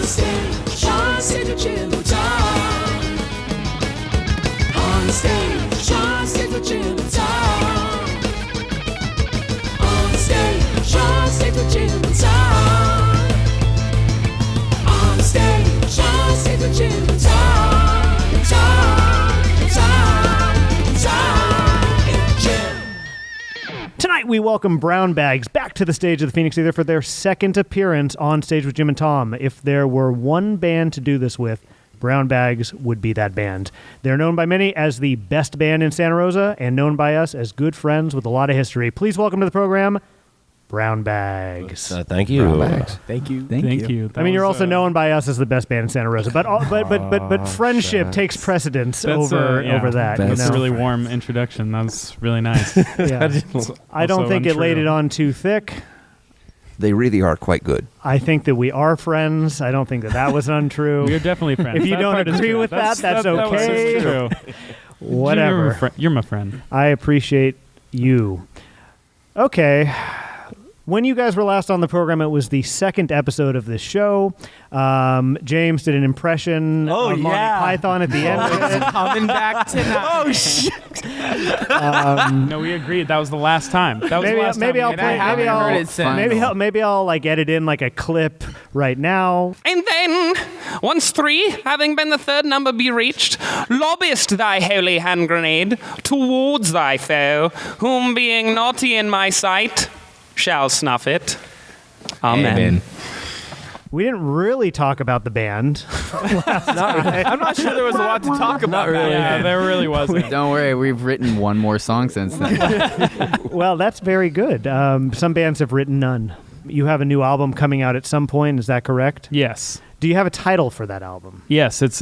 Onstage, onstage with Jim and Tom. Onstage, onstage with Jim and Tom. Onstage, onstage with Jim and Tom. Onstage, onstage with Jim and Tom. Tom and Jim. Tonight we welcome Brown Bags back to the stage of the Phoenix Theater for their second appearance on Stage with Jim and Tom. If there were one band to do this with, Brown Bags would be that band. They're known by many as the best band in Santa Rosa and known by us as good friends with a lot of history. Please welcome to the program, Brown Bags. Thank you. Brown Bags. Thank you. Thank you. I mean, you're also known by us as the best band in Santa Rosa, but friendship shucks. takes precedence over that. That's you a know? really warm introduction. That's really nice. Yeah. I don't also think it untrue. laid it on too thick. They really are quite good. I think that we are friends. I don't think that was untrue. We're definitely friends. If you That don't part is agree true. with that's that was okay. true. Whatever. You're my friend. I appreciate you. Okay. When you guys were last on the program, it was the second episode of this show. James did an impression of Monty Python at the end of it. Coming back tonight. Oh shit! No, we agreed. That was the last time. That was the last Maybe time. I'll play. Maybe I'll like edit in like a clip right now. And then, once 3, having been the third number be reached, lobbyest thy holy hand grenade towards thy foe, whom being naughty in my sight, shall snuff it. Amen. We didn't really talk about the band. I'm not sure there was a lot to talk about. Yeah, there really wasn't. Don't worry, we've written one more song since then. Well, that's very good. Some bands have written none. You have a new album coming out at some point. Is that correct? Yes. Do you have a title for that album? Yes. It's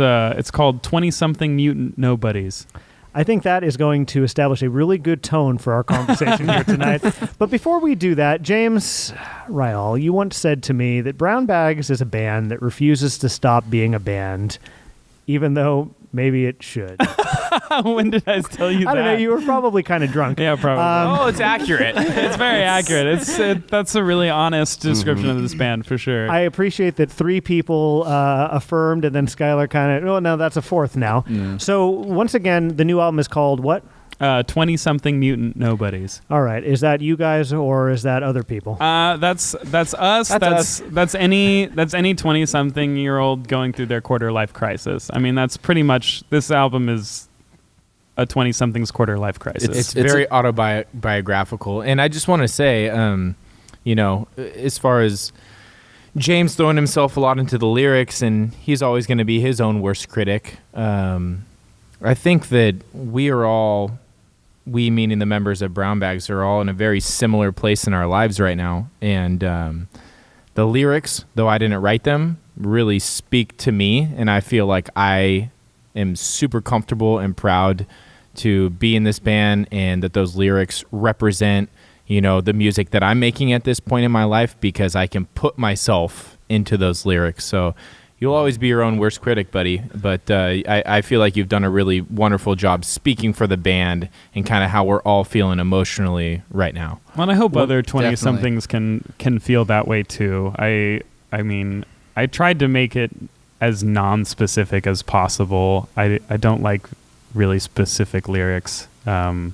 called 20-something Mutant Nobodies. I think that is going to establish a really good tone for our conversation here tonight. But before we do that, James Ryall, you once said to me that Brown Bags is a band that refuses to stop being a band, even though maybe it should. When did I tell you that? I don't know. You were probably kind of drunk. Yeah, probably. It's accurate. It's very accurate. That's a really honest description of this band for sure. I appreciate that 3 people affirmed, and then Skyler kind of, oh, no, that's a 4th now. So once again, the new album is called what? 20-something Mutant Nobodies. All right. Is that you guys or is that other people? That's us. That's any 20-something-year-old going through their quarter life crisis. I mean, that's pretty much, this album is a 20-something's quarter life crisis. It's very autobiographical, and I just want to say, as far as James throwing himself a lot into the lyrics, and he's always going to be his own worst critic. I think that we meaning the members of Brown Bags, are all in a very similar place in our lives right now, and the lyrics, though I didn't write them, really speak to me, and I feel like I am super comfortable and proud to be in this band, and that those lyrics represent, the music that I'm making at this point in my life, because I can put myself into those lyrics. So you'll always be your own worst critic, buddy, but I feel like you've done a really wonderful job speaking for the band and kind of how we're all feeling emotionally right now. Well, and I hope other 20-somethings can feel that way too. I mean, I tried to make it as non-specific as possible. I don't like really specific lyrics. Why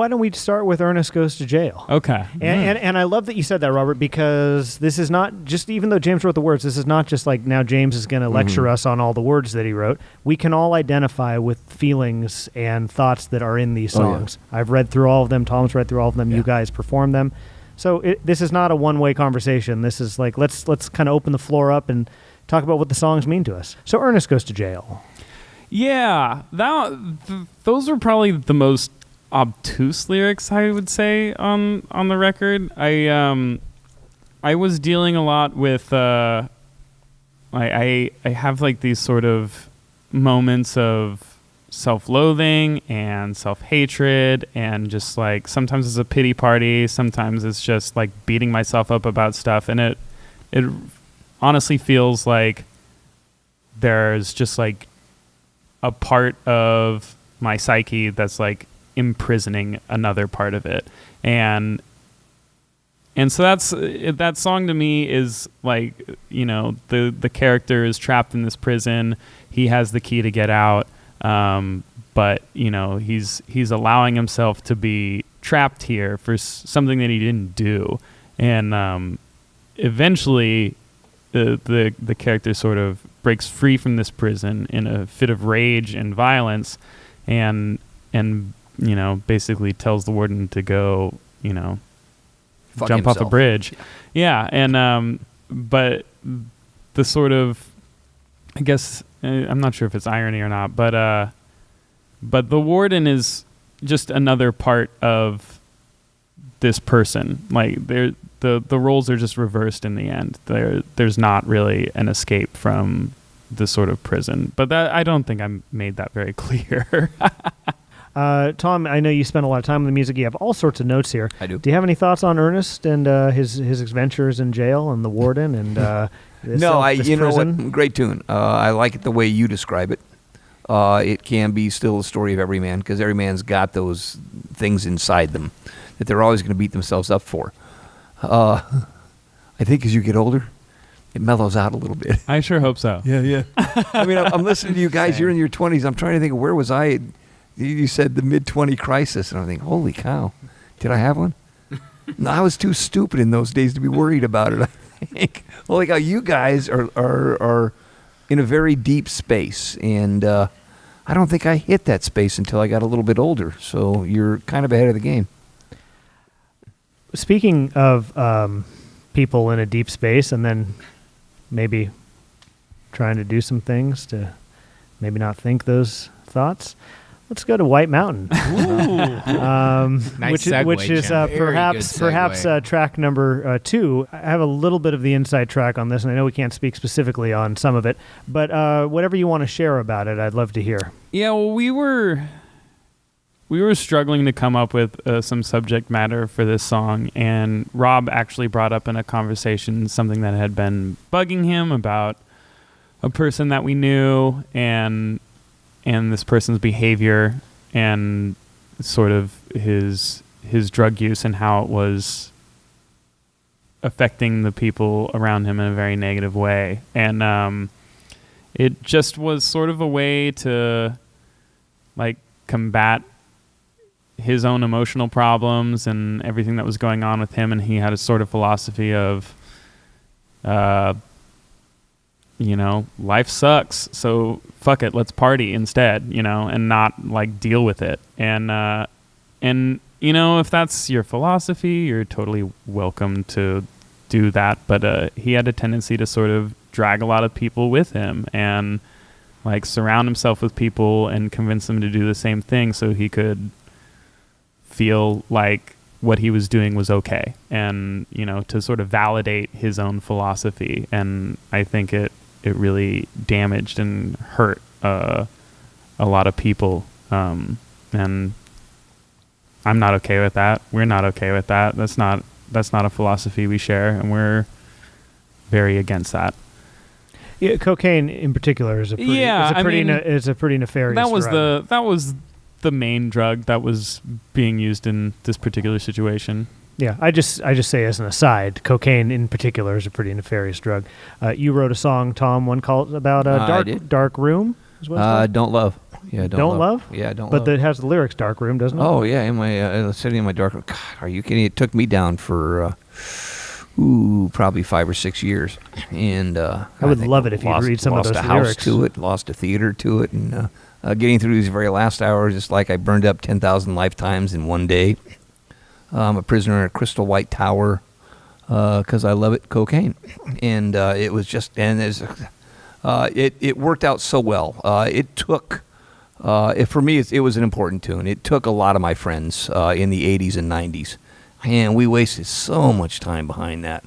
don't we start with Ernest Goes to Jail? Okay. And I love that you said that, Robert, because this is not just, even though James wrote the words, this is not just like now James is going to lecture us on all the words that he wrote. We can all identify with feelings and thoughts that are in these songs. Oh, yeah. I've read through all of them. Tom's read through all of them. Yeah. You guys perform them. So this is not a one-way conversation. This is like, let's kind of open the floor up and talk about what the songs mean to us. So Ernest Goes to Jail. Yeah, those were probably the most obtuse lyrics, I would say, on the record. I was dealing a lot with I have like these sort of moments of self-loathing and self-hatred, and just like sometimes it's a pity party, sometimes it's just like beating myself up about stuff, and it honestly feels like there's just like a part of my psyche that's like imprisoning another part of it. And so that song to me is like, the character is trapped in this prison. He has the key to get out, but he's allowing himself to be trapped here for something that he didn't do, and eventually the character sort of breaks free from this prison in a fit of rage and violence, and basically tells the warden to go Fuck jump off a himself. bridge. Yeah, and but the sort of, I guess, I'm not sure if it's irony or not, but the warden is just another part of this person. Like the roles are just reversed in the end. There's not really an escape from the sort of prison. But that, I don't think I made that very clear. Tom, I know you spent a lot of time on the music. You have all sorts of notes here. I do. Do you have any thoughts on Ernest and his adventures in jail and the warden and this you know prison? what? Great tune. I like it the way you describe it. It can be still a story of every man, because every man's got those things inside them that they're always going to beat themselves up for. I think as you get older, it mellows out a little bit. I sure hope so. Yeah. I mean, I'm listening to you guys. You're in your 20s. I'm trying to think of where was I. You said the mid-20 crisis, and I'm thinking, holy cow, did I have one? No, I was too stupid in those days to be worried about it, I think. Holy cow, you guys are in a very deep space, and I don't think I hit that space until I got a little bit older, so you're kind of ahead of the game. Speaking of people in a deep space and then maybe trying to do some things to maybe not think those thoughts, let's go to White Mountain. Nice segue, which is Jim. Very perhaps good segue. track number 2. I have a little bit of the inside track on this, and I know we can't speak specifically on some of it, but whatever you want to share about it, I'd love to hear. Yeah, well, we were struggling to come up with some subject matter for this song, and Rob actually brought up in a conversation something that had been bugging him about a person that we knew, and this person's behavior, and sort of his drug use and how it was affecting the people around him in a very negative way. And it just was sort of a way to like combat his own emotional problems and everything that was going on with him. And he had a sort of philosophy of life sucks, so fuck it, let's party instead, and not like deal with it. And if that's your philosophy, you're totally welcome to do that. But he had a tendency to sort of drag a lot of people with him and like surround himself with people and convince them to do the same thing so he could feel like what he was doing was okay, and to sort of validate his own philosophy. And I think it really damaged and hurt a lot of people, and I'm not okay with that. We're not okay with that. That's not a philosophy we share, and we're very against that. Yeah, cocaine in particular is a pretty nefarious drug. That was the main drug that was being used in this particular situation. Yeah, I just say as an aside, cocaine in particular is a pretty nefarious drug. You wrote a song, Tom, one called about dark room. Is what it's called? Don't love. Yeah, don't love. Yeah, don't love. But it has the lyrics "dark room," doesn't it? Oh yeah, in my sitting in my dark room. God, are you kidding? It took me down for probably 5 or 6 years, and I would love it if you'd read some of those lyrics. Lost a lyrics. house to it, lost a theater to it, and getting through these very last hours, it's like I burned up 10,000 lifetimes in one day. I'm a prisoner in a crystal white tower because I love it, cocaine, and it was just it worked out so well. It took. For me, it was an important tune. It took a lot of my friends in the 80s and 90s, and we wasted so much time behind that.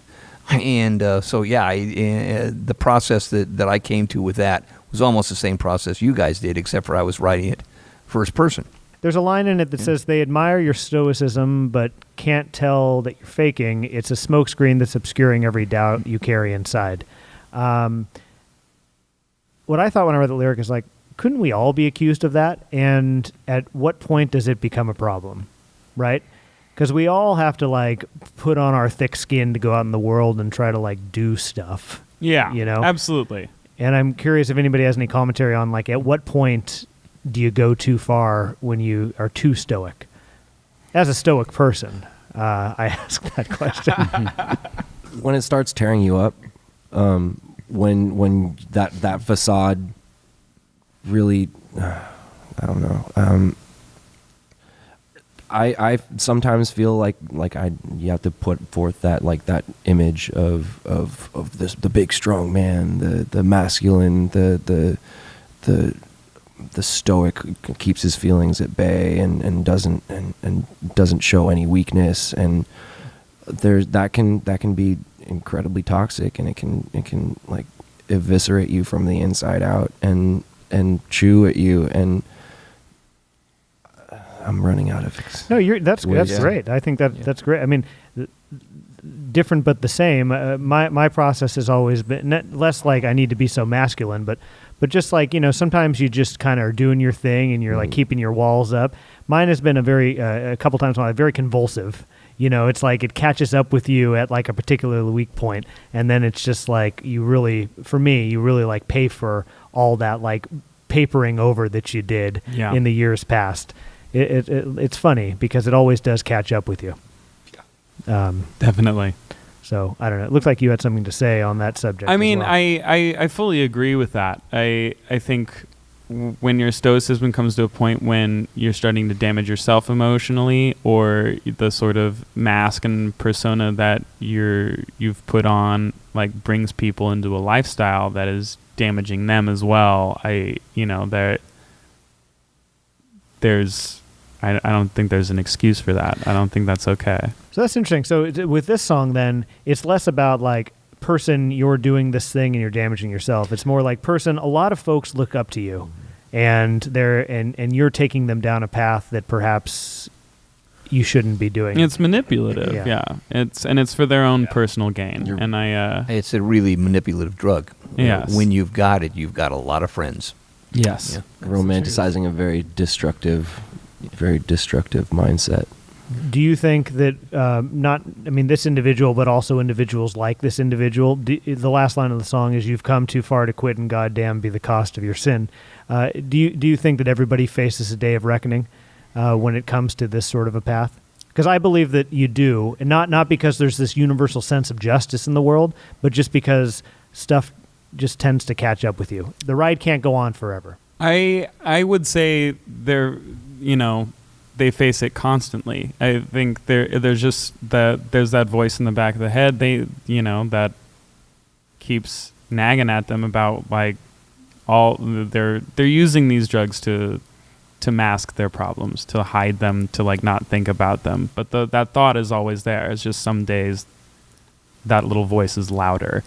And the process that I came to with that was almost the same process you guys did, except for I was writing it first person. There's a line in it that says, "They admire your stoicism, but can't tell that you're faking. It's a smokescreen that's obscuring every doubt you carry inside." What I thought when I read the lyric is like, couldn't we all be accused of that? And at what point does it become a problem, right? Because we all have to like put on our thick skin to go out in the world and try to like do stuff. Yeah, You know? absolutely. And I'm curious if anybody has any commentary on like at what point do you go too far when you are too stoic? As a stoic person, I ask that question. When it starts tearing you up, when that facade really, I don't know. I sometimes feel like you have to put forth that image of the big strong man, the masculine, the stoic keeps his feelings at bay and doesn't show any weakness, and that can be incredibly toxic, and it can like eviscerate you from the inside out and chew at you. And I'm running out of. No, that's great. I think that's great. I mean, different but the same. My process has always been less like I need to be so masculine, but just like, sometimes you just kind of are doing your thing and you're like keeping your walls up. Mine has been a couple times very convulsive. It's like it catches up with you at like a particularly weak point, and then it's just like you really like pay for all that like papering over that you did in the years past. It's funny because it always does catch up with you. Definitely. So I don't know. It looks like you had something to say on that subject. I mean, well. I fully agree with that. I think when your stoicism comes to a point when you're starting to damage yourself emotionally, or the sort of mask and persona that you've put on like brings people into a lifestyle that is damaging them as well. I don't think there's an excuse for that. I don't think that's okay. So that's interesting. So with this song, then, it's less about like person, you're doing this thing and you're damaging yourself. It's more like person, a lot of folks look up to you, and and you're taking them down a path that perhaps you shouldn't be doing. It's manipulative. Yeah. It's for their own personal gain. It's a really manipulative drug. Yes. When you've got it, you've got a lot of friends. Yes. Yeah. Romanticizing a very destructive mindset. Do you think that this individual, but also individuals like this individual? The last line of the song is, "You've come too far to quit, and goddamn be the cost of your sin." Do you think that everybody faces a day of reckoning when it comes to this sort of a path? Because I believe that you do, and not because there's this universal sense of justice in the world, but just because stuff just tends to catch up with you. The ride can't go on forever. I would say they face it constantly. I think there's just there's that voice in the back of the head that keeps nagging at them about like they're using these drugs to mask their problems, to hide them, to like not think about them. But that thought is always there. It's just some days that little voice is louder,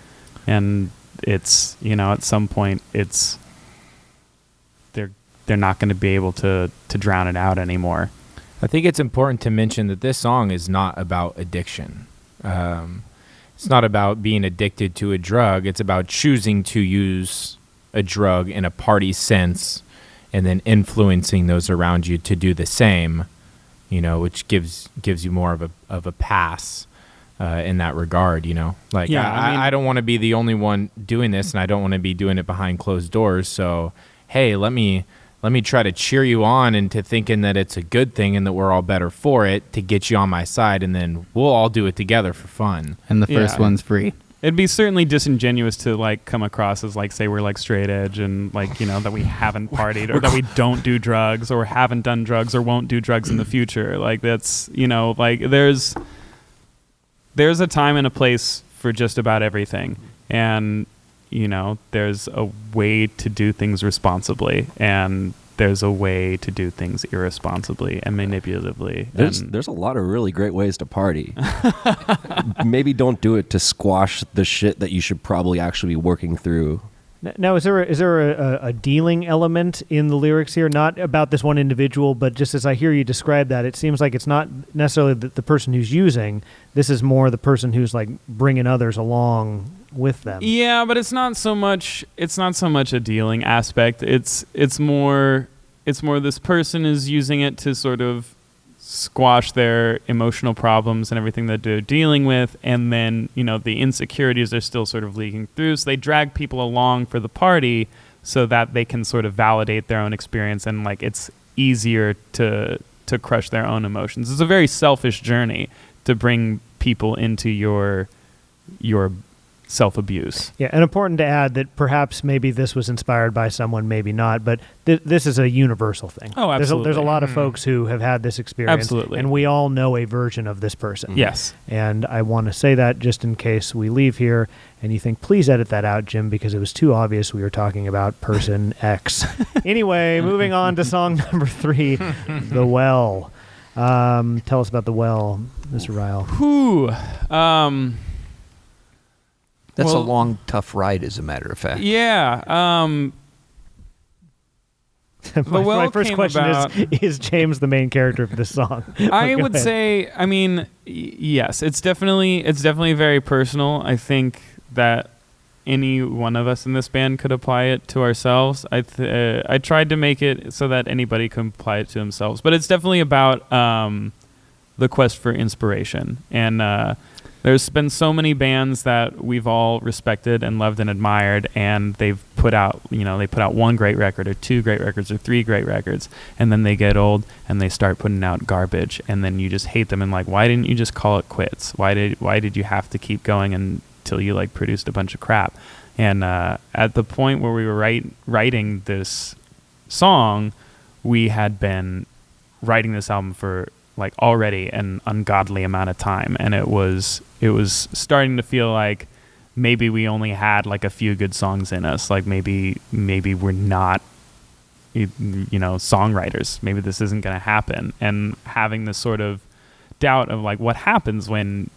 and it's at some point they're not going to be able to drown it out anymore. I think it's important to mention that this song is not about addiction. It's not about being addicted to a drug. It's about choosing to use a drug in a party sense and then influencing those around you to do the same, which gives you more of a pass in that regard, Like, yeah, I don't want to be the only one doing this, and I don't want to be doing it behind closed doors. So, hey, let me try to cheer you on into thinking that it's a good thing and that we're all better for it, to get you on my side, and then we'll all do it together for fun. And the first one's free. It'd be certainly disingenuous to like come across as like, say we're like straight edge and like, that we haven't partied or that we don't do drugs or haven't done drugs or won't do drugs in the future. Like that's, like there's a time and a place for just about everything. And there's a way to do things responsibly, and there's a way to do things irresponsibly and manipulatively. There's a lot of really great ways to party. Maybe don't do it to squash the shit that you should probably actually be working through. Now, is there a dealing element in the lyrics here? Not about this one individual, but just as I hear you describe that, it seems like it's not necessarily the person who's using. This is more the person who's like bringing others along with them. Yeah, but it's not so much a dealing aspect. It's more this person is using it to sort of squash their emotional problems and everything that they're dealing with, and then the insecurities are still sort of leaking through, so they drag people along for the party so that they can sort of validate their own experience, and like it's easier to crush their own emotions. It's a very selfish journey to bring people into your self-abuse. Yeah, and important to add that perhaps maybe this was inspired by someone, maybe not, but this is a universal thing. Oh, absolutely. There's a lot of folks who have had this experience. Absolutely. And we all know a version of this person. Yes. And I want to say that just in case we leave here and you think, please edit that out, Jim, because it was too obvious we were talking about person X. Anyway, moving on to song number 3, The Well. Tell us about The Well, Mr. Ryall. That's Well, a long, tough ride, as a matter of fact. Yeah. My first came question about- is James the main character of this song? I Go would ahead. say, yes, it's definitely very personal. I think that any one of us in this band could apply it to ourselves. I tried to make it so that anybody could apply it to themselves, but it's definitely about the quest for inspiration. And there's been so many bands that we've all respected and loved and admired, and they've put out, they put out 1 great record or 2 great records or 3 great records, and then they get old and they start putting out garbage, and then you just hate them and like, why didn't you just call it quits? Why did you have to keep going until you like produced a bunch of crap? And at the point where we were writing this song, we had been writing this album for like already an ungodly amount of time, and it was starting to feel like maybe we only had like a few good songs in us, like maybe we're not songwriters, maybe this isn't going to happen, and having this sort of doubt of like, what happens when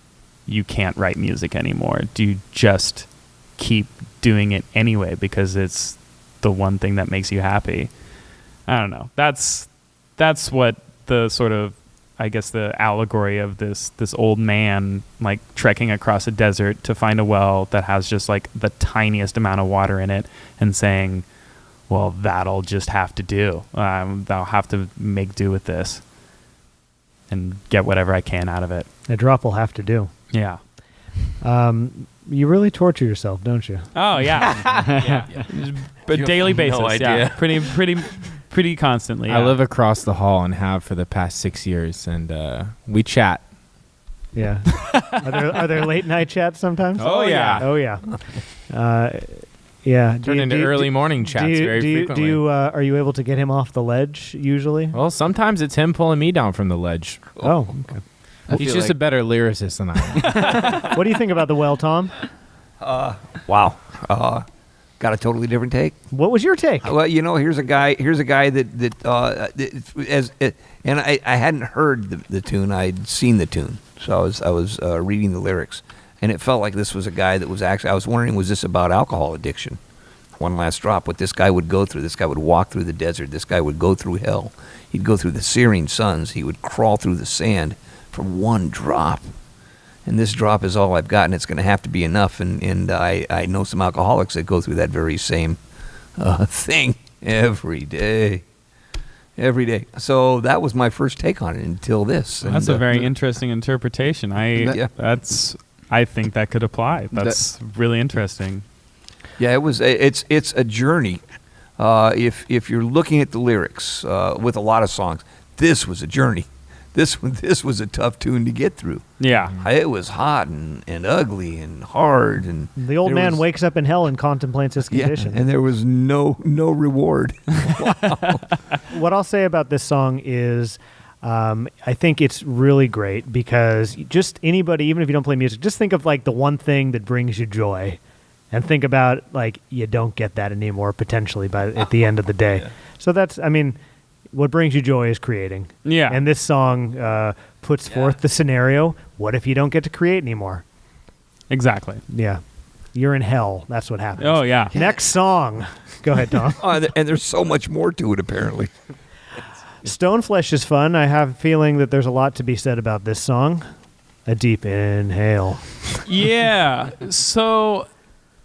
you can't write music anymore? Do you just keep doing it anyway because it's the one thing that makes you happy? I don't know. That's what the sort of, I guess, the allegory of this old man like trekking across a desert to find a well that has just like the tiniest amount of water in it, and saying, well, that'll just have to do. I'll have to make do with this and get whatever I can out of it. A drop will have to do. Yeah. You really torture yourself, don't you? Oh yeah. But daily basis. Yeah. Pretty constantly. I Yeah. live across the hall and have for the past 6 years, and we chat. Yeah. Are there late night chats sometimes? Oh, yeah. Oh yeah. Yeah. Turn into early morning chats very frequently. Are you able to get him off the ledge usually? Well, sometimes it's him pulling me down from the ledge. Oh, okay. He's just a better lyricist than I am. What do you think about The Well, Tom? Wow. Got a totally different take. What was your take? Well, here's a guy that and I hadn't heard the tune. I'd seen the tune, so I was reading the lyrics, and it felt like this was a guy that was actually. I was wondering, was this about alcohol addiction? One last drop. What this guy would go through. This guy would walk through the desert. This guy would go through hell. He'd go through the searing suns. He would crawl through the sand for one drop. And this drop is all I've got, and it's going to have to be enough. And I know some alcoholics that go through that very same thing every day. So that was my first take on it until this. That's a very interesting interpretation. Yeah. I think that could apply. That's really interesting. Yeah, it was. It's a journey. If you're looking at the lyrics with a lot of songs, this was a journey. This was a tough tune to get through. Yeah. It was hot and ugly and hard, and The old man wakes up in hell and contemplates his condition. and there was no reward. What I'll say about this song is I think it's really great because just anybody, even if you don't play music, just think of like the one thing that brings you joy, and think about like you don't get that anymore potentially at the end of the day. So that's, what brings you joy is creating. Yeah. And this song puts forth the scenario. What if you don't get to create anymore? Exactly. Yeah. You're in hell. That's what happens. Oh yeah. Next song. Go ahead, Tom. And there's so much more to it, apparently. Stoneflesh is fun. I have a feeling that there's a lot to be said about this song. A deep inhale. Yeah. So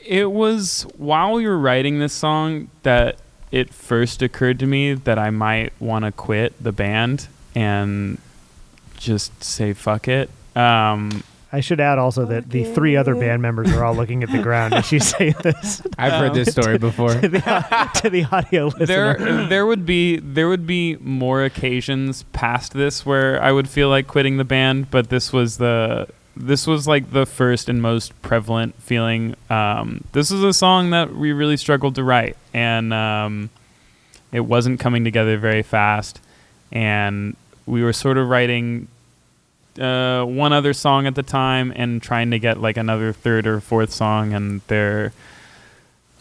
it was while we were writing this song that it first occurred to me that I might want to quit the band and just say fuck it. I should add also that the 3 other band members are all looking at the ground as you say this. I've heard this story before. to the audio listener. There would be more occasions past this where I would feel like quitting the band, but this was like the first and most prevalent feeling. This is a song that we really struggled to write, and it wasn't coming together very fast, and we were sort of writing one other song at the time and trying to get like another 3rd or 4th song, and there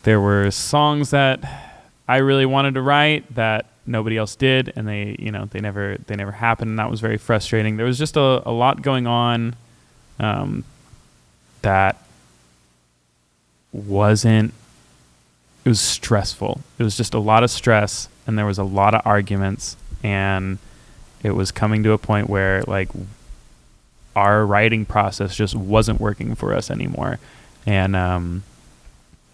were songs that I really wanted to write that nobody else did, and they never happened, and that was very frustrating. There was just a lot going on that wasn't. It was stressful. It was just a lot of stress, and there was a lot of arguments, and it was coming to a point where like our writing process just wasn't working for us anymore, and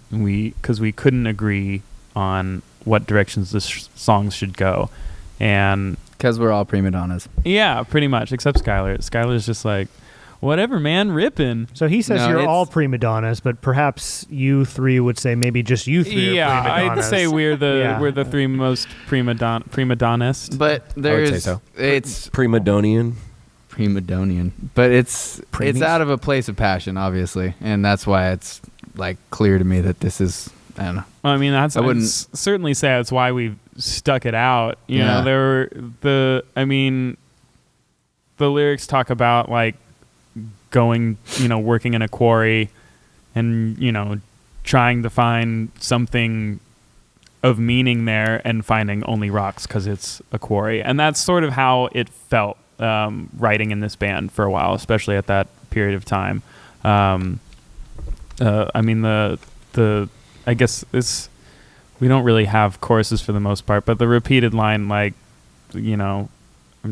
because we couldn't agree on what directions the songs should go, and Because we're all prima donnas. yeah, pretty much, except Skyler. Skyler's just like, whatever, man, ripping. So he says No, you're it's- all prima donnas, but perhaps you 3 would say maybe just you 3 Yeah, are prima donnas. I'd say we're Yeah. the 3 most prima donnists. But there's say so. it's Prima Donian. prima donian, but it's Preemies? out of a place of passion, obviously, and that's why it's like clear to me that this is. I don't know. I mean, I I'd wouldn't- certainly say that's why we stuck it out. You Yeah. know, the lyrics talk about like going, working in a quarry and, trying to find something of meaning there and finding only rocks because it's a quarry. And that's sort of how it felt writing in this band for a while, especially at that period of time. I guess we don't really have choruses for the most part, but the repeated line, like, I'm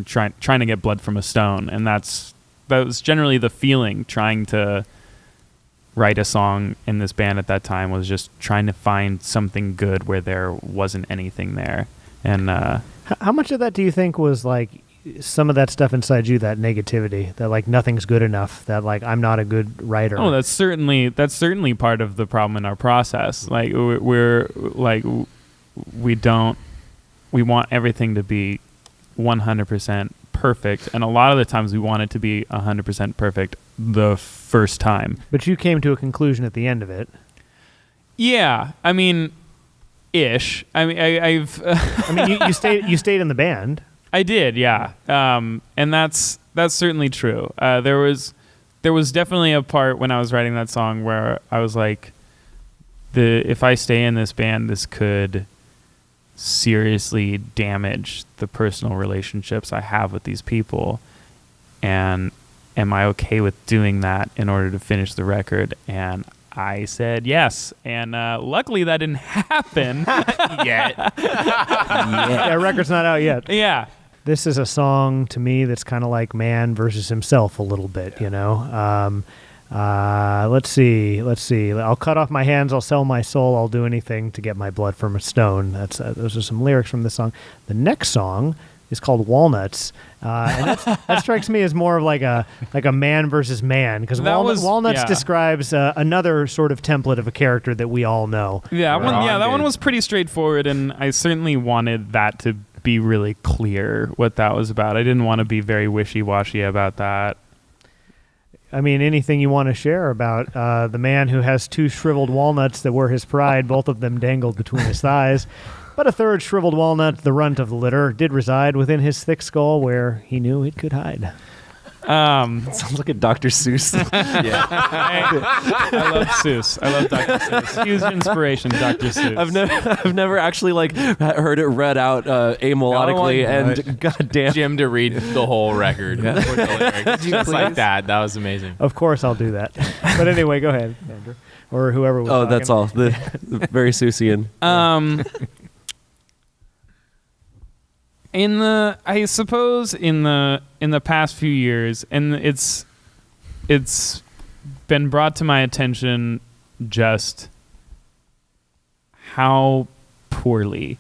trying to get blood from a stone, and that was generally the feeling trying to write a song in this band at that time, was just trying to find something good where there wasn't anything there. And How much of that do you think was like some of that stuff inside you, that negativity, that like nothing's good enough, that like I'm not a good writer? oh, that's certainly part of the problem in our process. Like we're like we want everything to be 100% perfect, and a lot of the times we want it to be 100% perfect the first time. But you came to a conclusion at the end of it. Yeah, I mean, ish. I mean, I've I mean, you stayed in the band. I did, yeah, and that's certainly true. There was definitely a part when I was writing that song where I was like, if I stay in this band, this could seriously damage the personal relationships I have with these people, and am I okay with doing that in order to finish the record? And I said yes, and luckily that didn't happen yet. Yeah, record's not out yet. Yeah. This is a song to me that's kind of like man versus himself a little bit, Let's see. I'll cut off my hands. I'll sell my soul. I'll do anything to get my blood from a stone. Those are some lyrics from this song. The next song is called Walnuts, and that strikes me as more of like a man versus man, because Walnuts yeah. describes another sort of template of a character that we all know. Yeah, that Right. one was pretty straightforward, and I certainly wanted that to be really clear what that was about. I didn't want to be very wishy-washy about that. I mean, anything you want to share about the man who has 2 shriveled walnuts that were his pride, both of them dangled between his thighs. But a third shriveled walnut, the runt of the litter, did reside within his thick skull where he knew it could hide. Sounds like a Dr. Seuss. I love Seuss. I love Dr. Seuss. Huge inspiration, Dr. Seuss. I've never actually like heard it read out amelodically, and goddamn. Jim to read the whole record. Yeah. With the lyrics. Just like that. That was amazing. Of course I'll do that. But anyway, go ahead, Andrew. Or whoever was talking. That's all. The very Seussian. I suppose in the past few years, and it's been brought to my attention just how poorly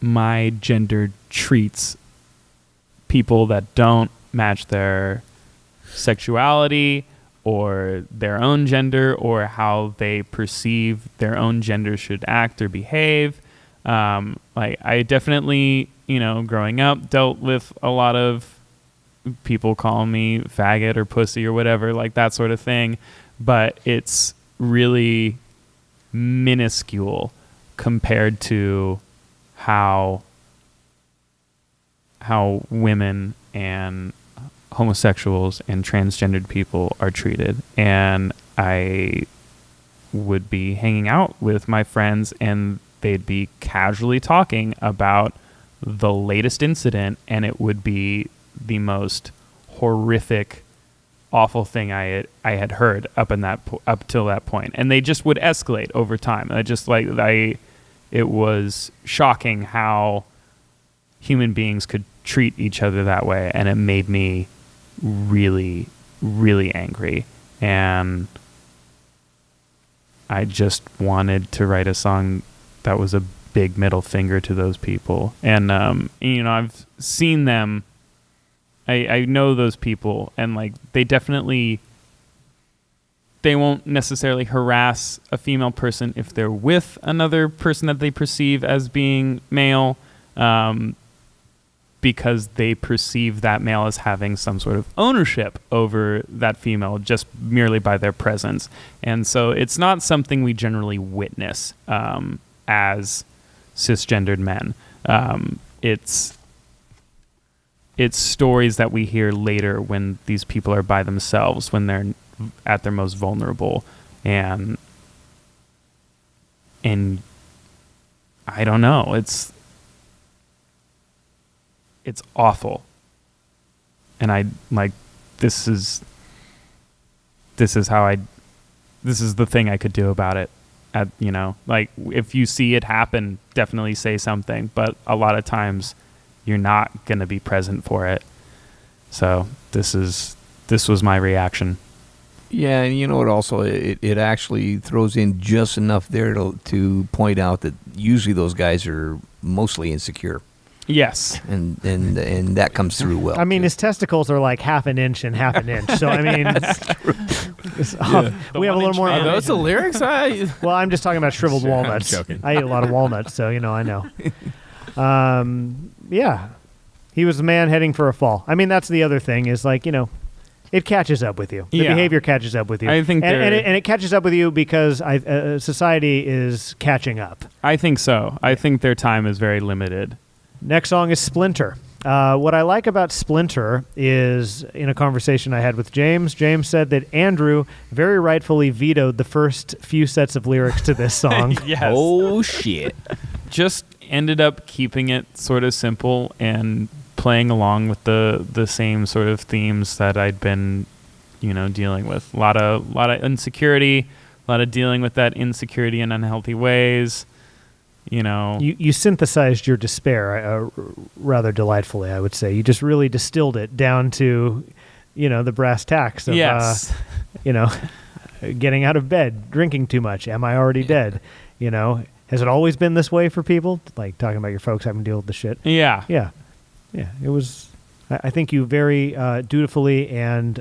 my gender treats people that don't match their sexuality or their own gender or how they perceive their own gender should act or behave. Like I definitely, growing up dealt with a lot of people calling me faggot or pussy or whatever, like that sort of thing. But it's really minuscule compared to how women and homosexuals and transgendered people are treated. And I would be hanging out with my friends and they'd be casually talking about the latest incident, and it would be the most horrific, awful thing I had heard up till that point, and they just would escalate over time. It was shocking how human beings could treat each other that way, and it made me really, really angry. And I just wanted to write a song that was a big middle finger to those people. And I've seen them. I know those people, and like they won't necessarily harass a female person if they're with another person that they perceive as being male, because they perceive that male as having some sort of ownership over that female just merely by their presence. And so it's not something we generally witness as cisgendered men. It's stories that we hear later when these people are by themselves, when they're at their most vulnerable. And I don't know, it's awful. And I like, this is the thing I could do about it. Like if you see it happen, definitely say something, but a lot of times you're not going to be present for it. So this was my reaction. Yeah, and you know what? Also, it actually throws in just enough there to point out that usually those guys are mostly insecure. Yes, and that comes through well. I mean, too. his testicles are like half an inch and half an inch. So I mean, we have a little more. Are those the lyrics? Well, I'm just talking about shriveled walnuts. I'm joking. I eat a lot of walnuts, so I know. Yeah, he was a man heading for a fall. I mean, that's the other thing is like, it catches up with you. The behavior catches up with you. I think and it catches up with you because society is catching up. I think so. I think their time is very limited. Next song is Splinter. What I like about Splinter is, in a conversation I had with James said that Andrew very rightfully vetoed the first few sets of lyrics to this song. Yes. Oh, shit. Just ended up keeping it sort of simple and playing along with the same sort of themes that I'd been, dealing with. A lot of insecurity, a lot of dealing with that insecurity in unhealthy ways. You synthesized your despair rather delightfully, I would say. You just really distilled it down to, the brass tacks of, yes. Getting out of bed, drinking too much. Am I already dead? Has it always been this way for people? Like talking about your folks having to deal with the shit. Yeah. Yeah. It was. I think you very dutifully and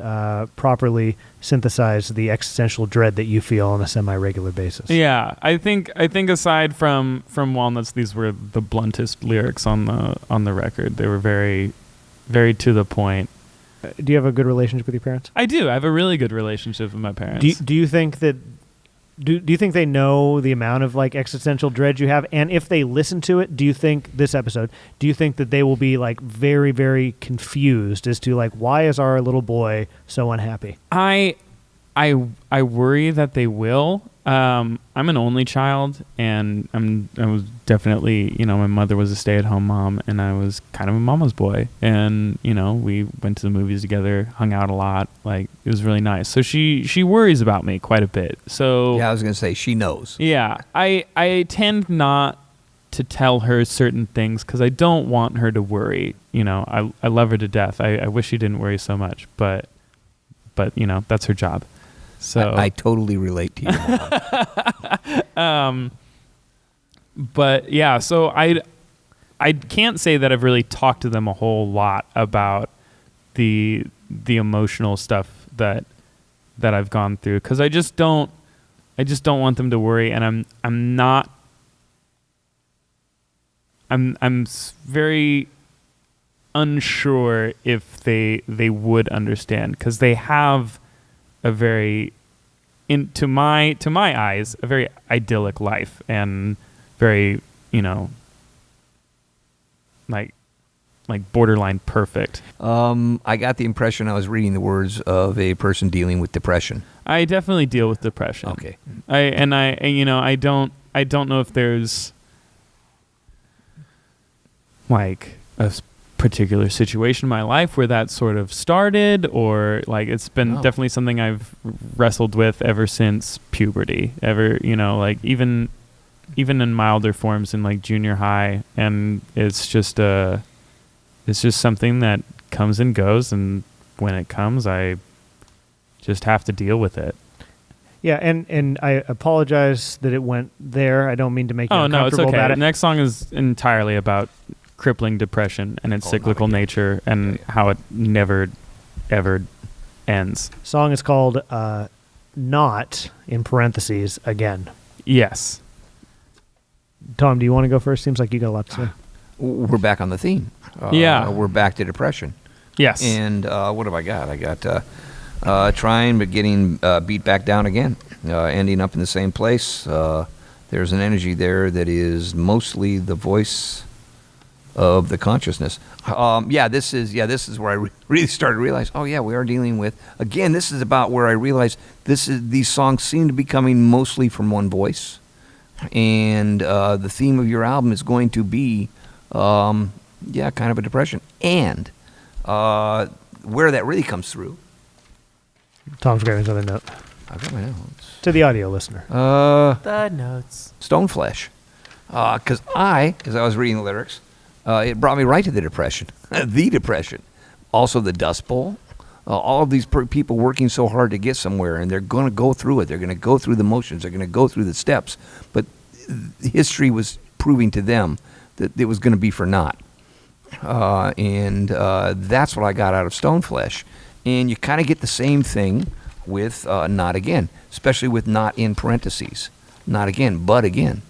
properly synthesized the existential dread that you feel on a semi-regular basis. Yeah, I think aside from Walnuts, these were the bluntest lyrics on the record. They were very, very to the point. Do you have a good relationship with your parents? I do. I have a really good relationship with my parents. Do you think that? Do you think they know the amount of like existential dread you have? And if they listen to it, do you think that they will be like very, very confused as to like, why is our little boy so unhappy? I worry that they will. I'm an only child, and I was definitely, my mother was a stay-at-home mom, and I was kind of a mama's boy. And, we went to the movies together, hung out a lot. Like, it was really nice. So she worries about me quite a bit. So Yeah, I was going to say, she knows. Yeah. I tend not to tell her certain things because I don't want her to worry. I love her to death. I wish she didn't worry so much, but that's her job. So I totally relate to you. but yeah, so I I can't say that I've really talked to them a whole lot about the emotional stuff that I've gone through, because I just don't want them to worry, and I'm very unsure if they would understand, because they have a very, to my eyes, a very idyllic life, and very, like borderline perfect. I got the impression I was reading the words of a person dealing with depression. I definitely deal with depression. Okay. I don't know if there's like a particular situation in my life where that sort of started, or like it's been definitely something I've wrestled with ever since puberty. Like even in milder forms in like junior high, and it's just something that comes and goes, and when it comes, I just have to deal with it. Yeah, and I apologize that it went there. I don't mean to make you uncomfortable it's okay. about it. The next song is entirely about crippling depression and its cyclical nature, and how it never, ever ends. Song is called Not, in parentheses, Again. Yes. Tom, do you want to go first? Seems like you got a lot to say. We're back on the theme. Yeah. We're back to depression. Yes. And what have I got? I got trying but getting beat back down again, ending up in the same place. There's an energy there that is mostly the voice of the consciousness. This is where I really started to realize, we are dealing with, again, this is about where I realized these songs seem to be coming mostly from one voice. And the theme of your album is going to be, kind of a depression. And where that really comes through. Tom's grabbing another note. I've got my notes. To the audio listener. The notes. Stoneflesh. Because as I was reading the lyrics, it brought me right to the depression. The depression. Also the Dust Bowl. All of these people working so hard to get somewhere, and they're going to go through it. They're going to go through the motions. They're going to go through the steps. But history was proving to them that it was going to be for naught. And that's what I got out of Stoneflesh. And you kind of get the same thing with Not Again, especially with not in parentheses. Not again, but again.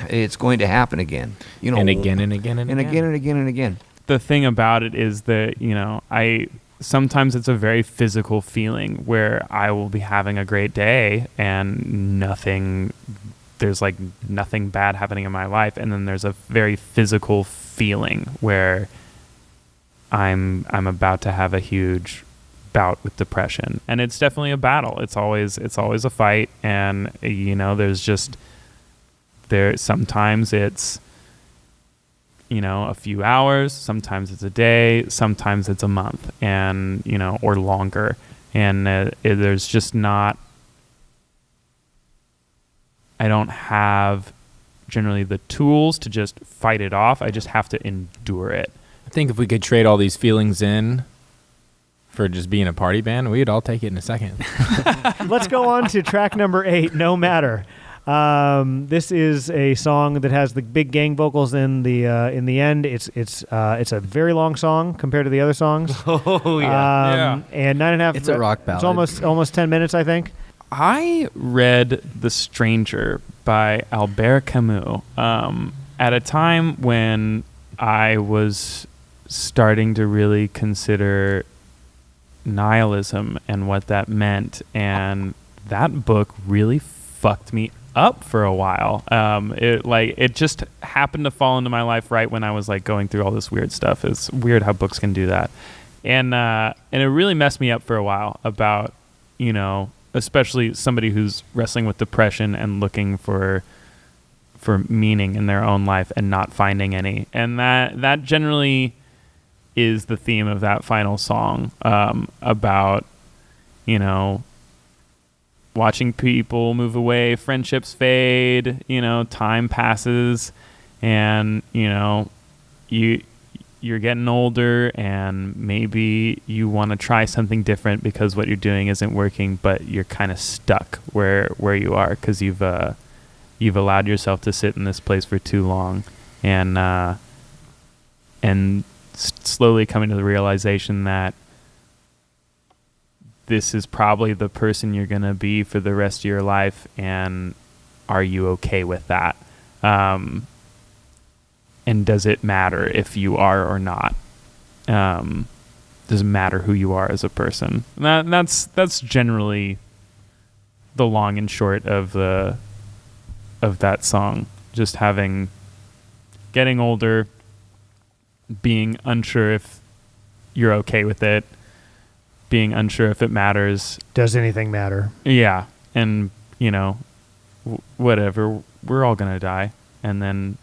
It's going to happen again. And again and again and again. And again and again and again. The thing about it is that, sometimes it's a very physical feeling where I will be having a great day and there's like nothing bad happening in my life. And then there's a very physical feeling where I'm about to have a huge bout with depression. And it's definitely a battle. It's always a fight. And, sometimes it's, a few hours, sometimes it's a day, sometimes it's a month, and, or longer. And there's just not, I don't have generally the tools to just fight it off. I just have to endure it. I think if we could trade all these feelings in for just being a party band, we'd all take it in a second. Let's go on to track number 8, No Matter. This is a song that has the big gang vocals in the end. It's a very long song compared to the other songs. Oh yeah. And 9.5. It's a rock ballad. It's almost 10 minutes, I think. I read The Stranger by Albert Camus at a time when I was starting to really consider nihilism and what that meant, and that book really fucked me up for a while. It just happened to fall into my life right when I was like going through all this weird stuff. It's weird how books can do that, and it really messed me up for a while about, especially somebody who's wrestling with depression and looking for meaning in their own life and not finding any. And that generally is the theme of that final song, about, watching people move away, friendships fade, time passes, and, you're getting older, and maybe you want to try something different because what you're doing isn't working, but you're kind of stuck where you are because you've allowed yourself to sit in this place for too long. And slowly coming to the realization that this is probably the person you're going to be for the rest of your life, and are you okay with that? And does it matter if you are or not? Does it matter who you are as a person? That's generally the long and short of that song. Just getting older, being unsure if you're okay with it, being unsure if it matters. Does anything matter? Yeah. And, whatever. We're all going to die. And then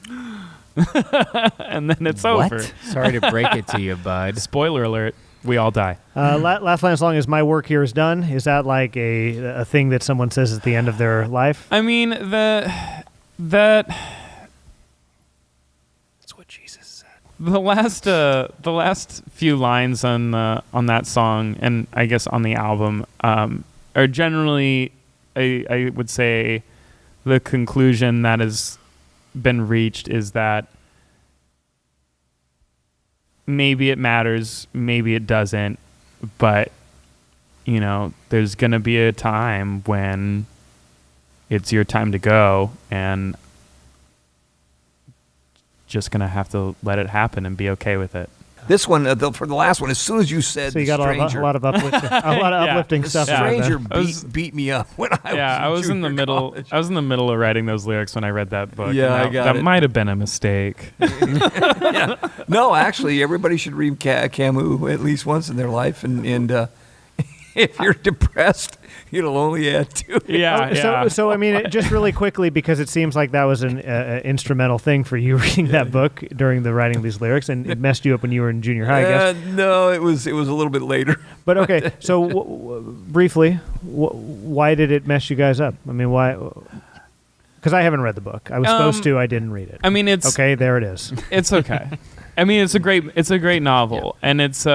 and then it's over. Sorry to break it to you, bud. Spoiler alert. We all die. Last line of the song is "My work here is done." Is that like a thing that someone says at the end of their life? I mean, that's what Jesus said. The last few lines on that song, and I guess on the album, are generally, I would say, the conclusion that has been reached is that maybe it matters, maybe it doesn't, but there's gonna be a time when it's your time to go, and just gonna have to let it happen and be okay with it. This one, for the last one, as soon as you said so you got stranger, a lot of uplifting, uplifting stuff. The stranger beat me up when I was in the middle. college. I was in the middle of writing those lyrics when I read that book. Yeah, I got it. That might have been a mistake. Yeah. No, actually, everybody should read Camus at least once in their life, and if you're depressed, it'll only add to it. Yeah. So I mean, just really quickly, because it seems like that was an instrumental thing for you reading that book during the writing of these lyrics, and it messed you up when you were in junior high, I guess. No, it was a little bit later. But okay, so briefly, why did it mess you guys up? I mean, why? Because I haven't read the book. I was supposed to. I didn't read it. I mean, it's okay. There it is. It's okay. I mean, it's a great novel, and it's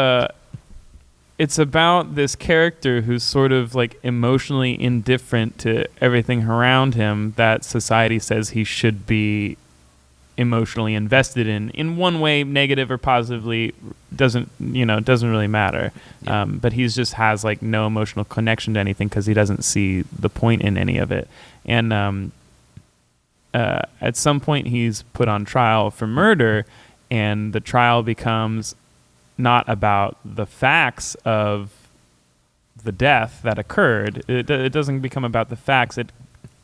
about this character who's sort of like emotionally indifferent to everything around him that society says he should be emotionally invested in one way, negative or positively, doesn't really matter. Yeah. But he's just has like no emotional connection to anything because he doesn't see the point in any of it. And at some point he's put on trial for murder, and the trial becomes not about the facts of the death that occurred. It doesn't become about the facts. It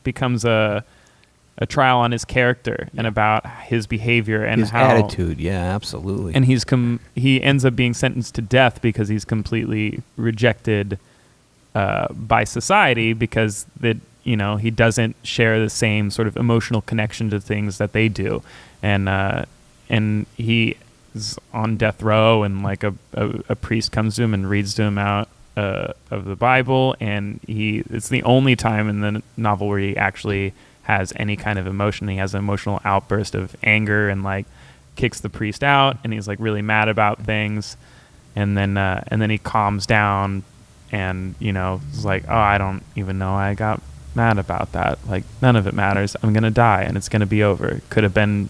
becomes a trial on his character and about his behavior and his how attitude. Yeah, absolutely. And he ends up being sentenced to death because he's completely rejected by society because he doesn't share the same sort of emotional connection to things that they do, and he is on death row, and like a priest comes to him and reads to him out of the Bible, and it's the only time in the novel where he actually has any kind of emotion. He has an emotional outburst of anger and like kicks the priest out, and he's like really mad about things, and then he calms down, and is like, oh, I don't even know I got mad about that. Like, none of it matters. I'm gonna die, and it's gonna be over. Could have been.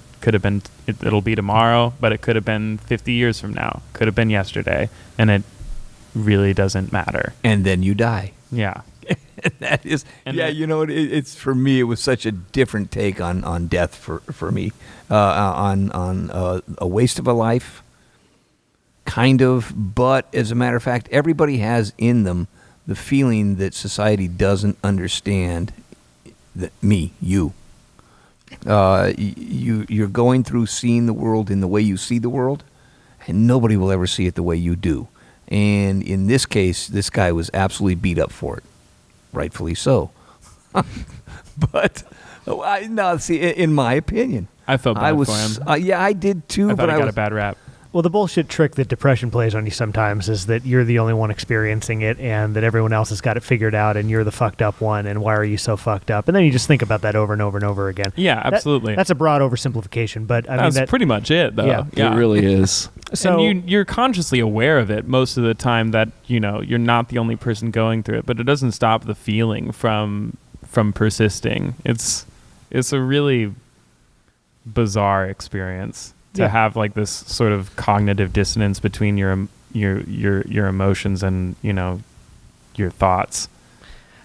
It'll be tomorrow, but it could have been 50 years from now. Could have been yesterday, and it really doesn't matter. And then you die. Yeah. That is. And yeah, it's for me. It was such a different take on death for me, on a waste of a life, kind of. But as a matter of fact, everybody has in them the feeling that society doesn't understand that you. You're going through seeing the world in the way you see the world, and nobody will ever see it the way you do. And in this case, this guy was absolutely beat up for it, rightfully so. But in my opinion, I felt bad for him. Yeah, I did too. I thought I got a bad rap. Well, the bullshit trick that depression plays on you sometimes is that you're the only one experiencing it, and that everyone else has got it figured out, and you're the fucked up one, and why are you so fucked up? And then you just think about that over and over and over again. Yeah, absolutely. That's a broad oversimplification, but I mean that's pretty much it, though. Yeah. It really is. So and you're consciously aware of it most of the time that you're not the only person going through it, but it doesn't stop the feeling from persisting. It's a really bizarre experience. Yeah. have like this sort of cognitive dissonance between your emotions and your thoughts.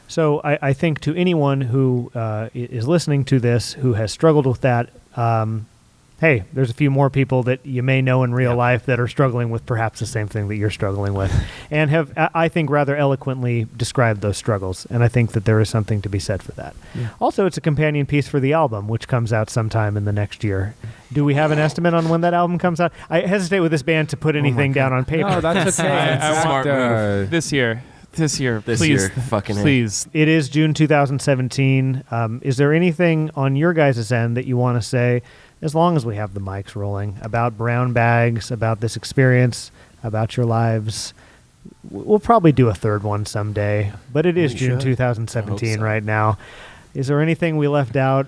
So I think to anyone who is listening to this who has struggled with that, hey, there's a few more people that you may know in real life that are struggling with perhaps the same thing that you're struggling with, and have, I think, rather eloquently described those struggles. And I think that there is something to be said for that. Yeah. Also, it's a companion piece for the album, which comes out sometime in the next year. Do we have an estimate on when that album comes out? I hesitate with this band to put anything down on paper. No, that's okay. I want this year. This year, please. Fucking please. It is June 2017. Is there anything on your guys' end that you want to say, as long as we have the mics rolling, about brown bags, about this experience, about your lives? We'll probably do a third one someday, but it is June 2017 right now. Is there anything we left out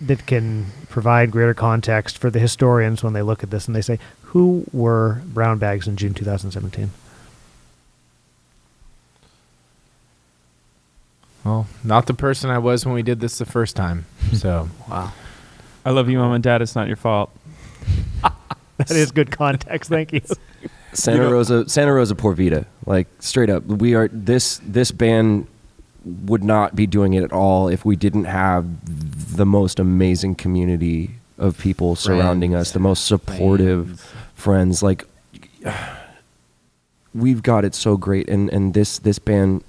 that can provide greater context for the historians when they look at this and they say, who were brown bags in June 2017? Well, not the person I was when we did this the first time. So, Wow. I love you, Mom and Dad. It's not your fault. That is good context. Thank you. Santa Rosa Por Vida. Like, straight up, we are this band would not be doing it at all if we didn't have the most amazing community of people surrounding us, the most supportive friends. Like, we've got it so great, and this band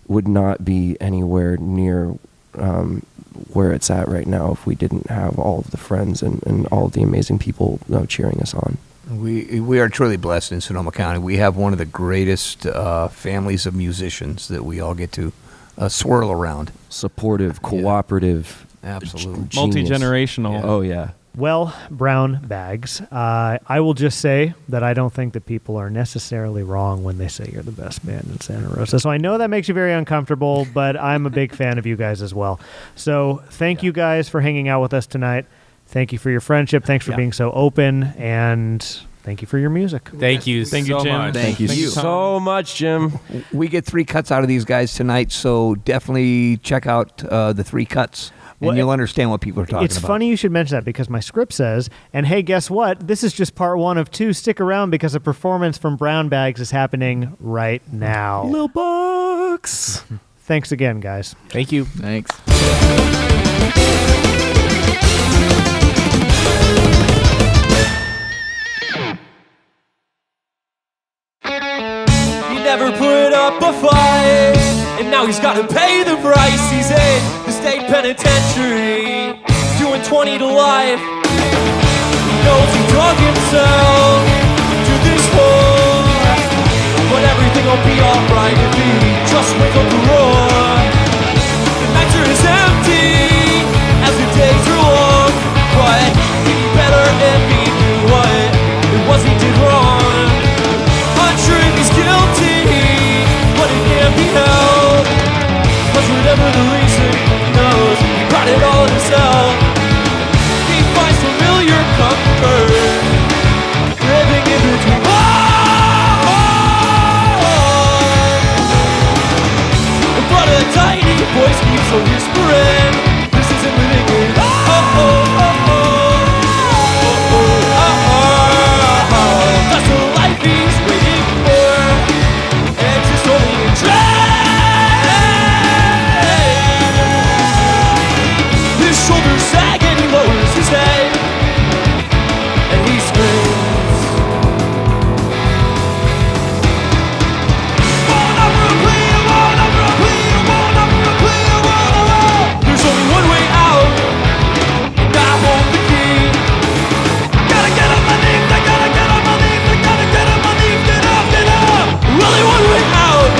would not be anywhere near where it's at right now if we didn't have all of the friends and all of the amazing people cheering us on. We are truly blessed in Sonoma County. We have one of the greatest families of musicians that we all get to swirl around. Supportive, cooperative, Absolutely. genius. Multi-generational. Yeah. Oh yeah. Well, brown bags, I will just say that I don't think that people are necessarily wrong when they say you're the best band in Santa Rosa. So I know that makes you very uncomfortable, but I'm a big fan of you guys as well. So thank you guys for hanging out with us tonight. Thank you for your friendship. Thanks for being so open, and thank you for your music. thank you Thank you, so Jim. much. Thank you Tom. so much, Jim. We get 3 cuts out of these guys tonight, so definitely check out the 3 cuts, and Well, you'll understand what people are talking It's about. funny you should mention that because my script says, and hey, guess what? This is just part 1 of 2. Stick around because a performance from Brown Bags is happening right now. Lil Bucks. Thanks again, guys. Thank you. Thanks. He never put up a fight, and now he's gotta pay the price. He's in the state penitentiary, doing 20 to life. He knows he drug himself to this hole, but everything will be alright if he just wake up the roar. The nights are as empty as the days are long, but he'd be better if he knew what it was he did wrong. Unsure if he's guilty, but it can't be held, 'cause whatever the reason, he knows he brought it all himself. He finds familiar comfort, living in between. But a tiny voice keeps on whispering, this isn't living in. That's the life he's waiting for, and just only in train. His shoulders sag and he lowers his head, and he screams. There's only one way out, and I hold the key. Gotta get on my knees, I gotta get on my knees, I gotta get on my knees, get up, get up. Only one way out,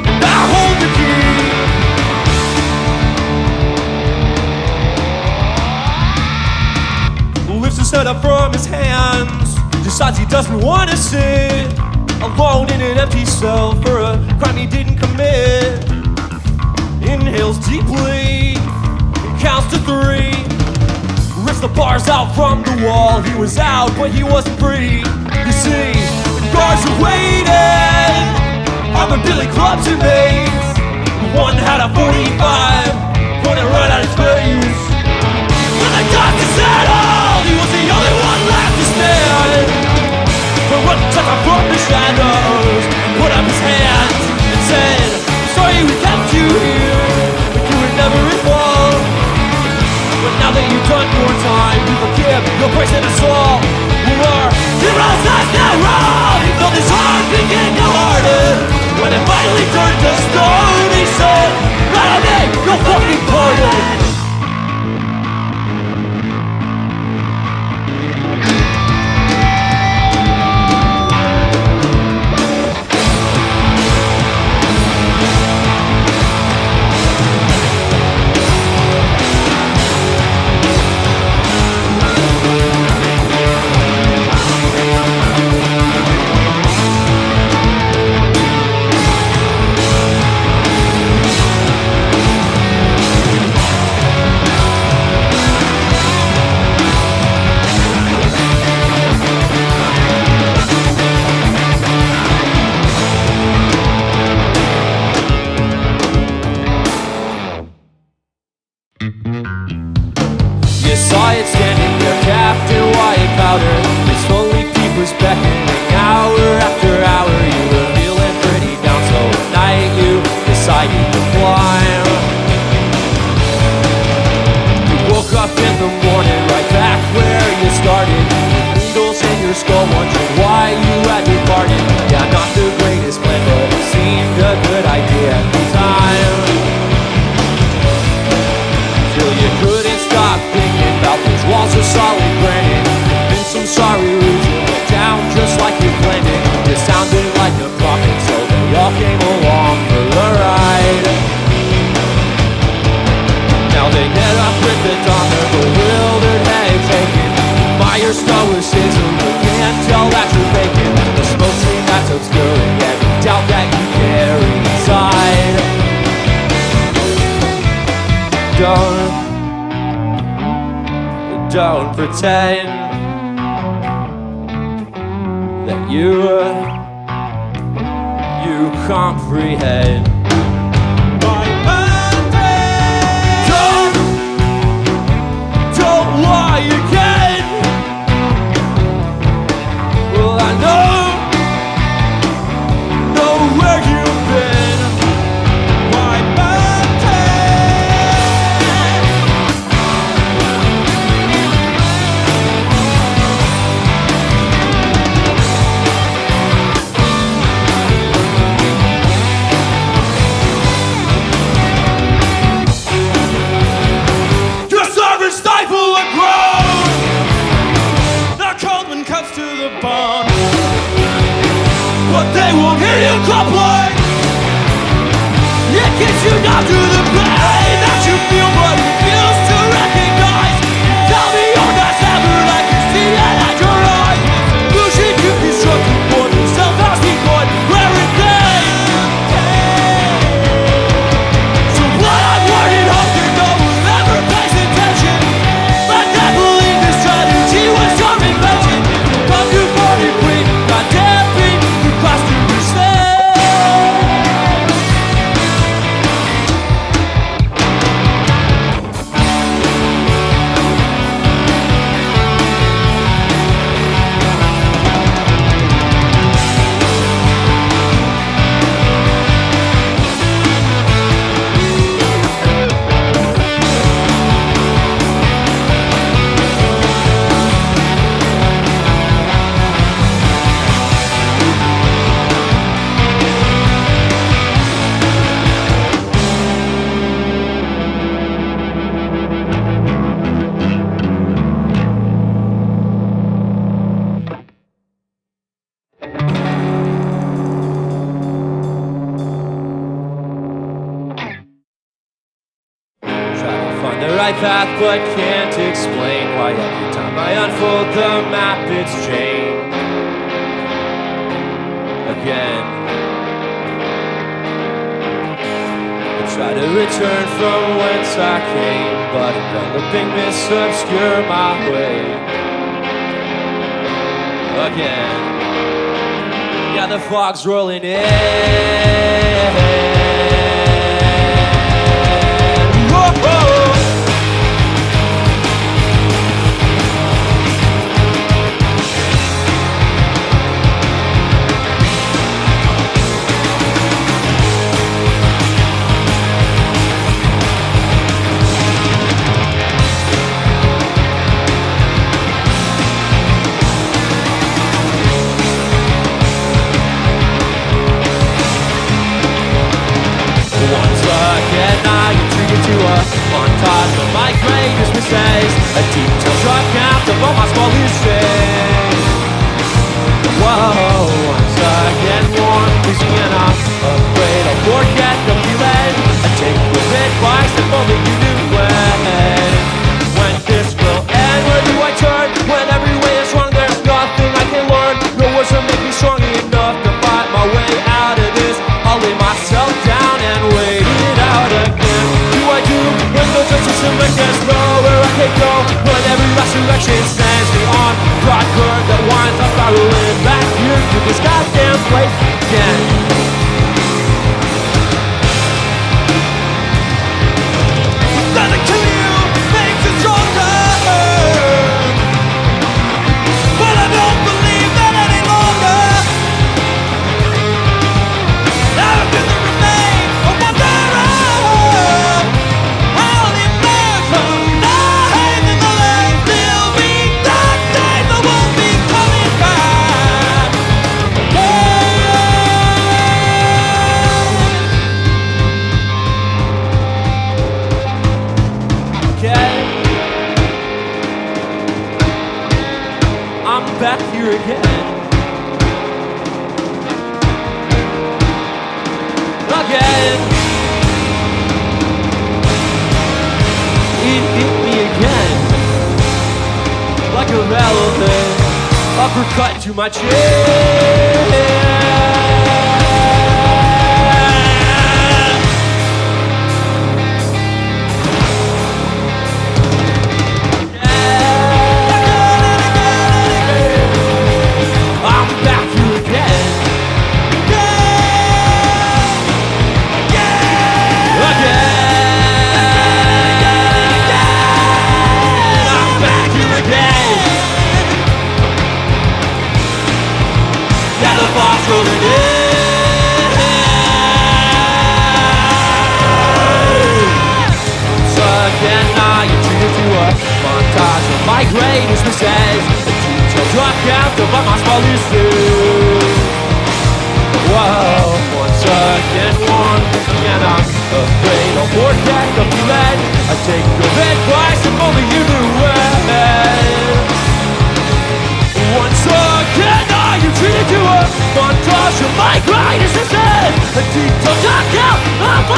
and I hold the key. Lifts his head up from his hands, decides he doesn't want to sit alone in an empty cell for a crime he didn't commit. Inhales deeply, counts to 3, rips the bars out from the wall. He was out, but he wasn't free. You see, the guards are waiting, armored billy clubs and mace. One had a 45, pointed right at his face. When the dust is settled, he was the only one never fall. But now that you've done your time, you forgive, you're praising us all. We were heroes that's not wrong. Though this heart began to harden. When it finally turned to stone, he said, "Not on me, no fucking pardon." You saw it standing there, Captain Wyatt Powder. It slowly peepers beckoning hour after hour. You were feeling pretty down, so at night you decided to climb. You woke up in the morning right back where you started, with needles in your skull, wondering why you had departed. Yeah, not the greatest plan, but it seemed a good idea at the time. Till you couldn't stop thinking about those walls of solid granite. Been some sorry routes that went down just like you planned it. You sounded like a prophet, so they all came along for the ride. Now they get up with the dawn, they're bewildered, heads aching. Fire stoicism, you can't tell that you're faking. The smoke screen that's obscuring every doubt that you carry inside. Don't pretend that you comprehend. Don't lie again. Well, I know where you've been. My stifle a groan. Now Coleman cuts to the bone, but they won't hear you complain. It gets you down to the pain that you feel but refuse to recognize. Tell me you're not severed, I can see it at your eyes. Losing you constructed for yourself as decoy, wearing pain. So what I'm warning, hoping no one ever pays attention. I can't believe this strategy was your invention. Come to party queen, not damping, you cost you yourself. Right path, but can't explain why every time I unfold the map it's changed again. I try to return from whence I came, but enveloping mists obscure my way again. Yeah, the fog's rolling in. Whoa! to a montage of my greatest mistakes, a detailed drug count of all my smallest sins. Whoa, I'm stuck and warm, losing and I'm afraid I'll forget the feeling. I take your advice if only you knew when this will end. Where do I turn when every way is wrong? There's nothing I can learn. No words will make me strong enough to fight my way out of this. I'll lay myself down and wait it out again. Do I do when no justice and like there's nowhere I can go? When every resurrection sends me on broad current that winds up barreling back here to this goddamn place again. Nothing to you makes you stronger, but I don't believe that any longer. I've been the remain of my terror. I'll emerge from the hate in the light. There'll be dark days that won't be coming back. Okay, I'm back here again. Again, it hit me again, like a relevant uppercut to my chin. I'm back here again. I'm back here again. Yeah, the boss rolling in. So again, now you're treated to a montage of my greatest mistakes, a detailed drop count of all my smallest sins. Whoa, once again, one and I'm afraid I'll forget the feeling. I take your advice if only you knew when. Once again, are you treated to a montage of my greatest mistakes, a detailed drop count of